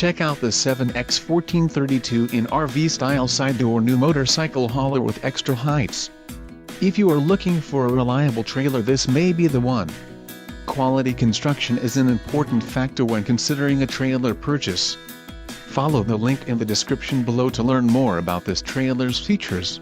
Check out the 7x14 32in RV-style side-door new motorcycle hauler with extra heights. If you are looking for a reliable trailer, this may be the one. Quality construction is an important factor when considering a trailer purchase. Follow the link in the description below to learn more about this trailer's features.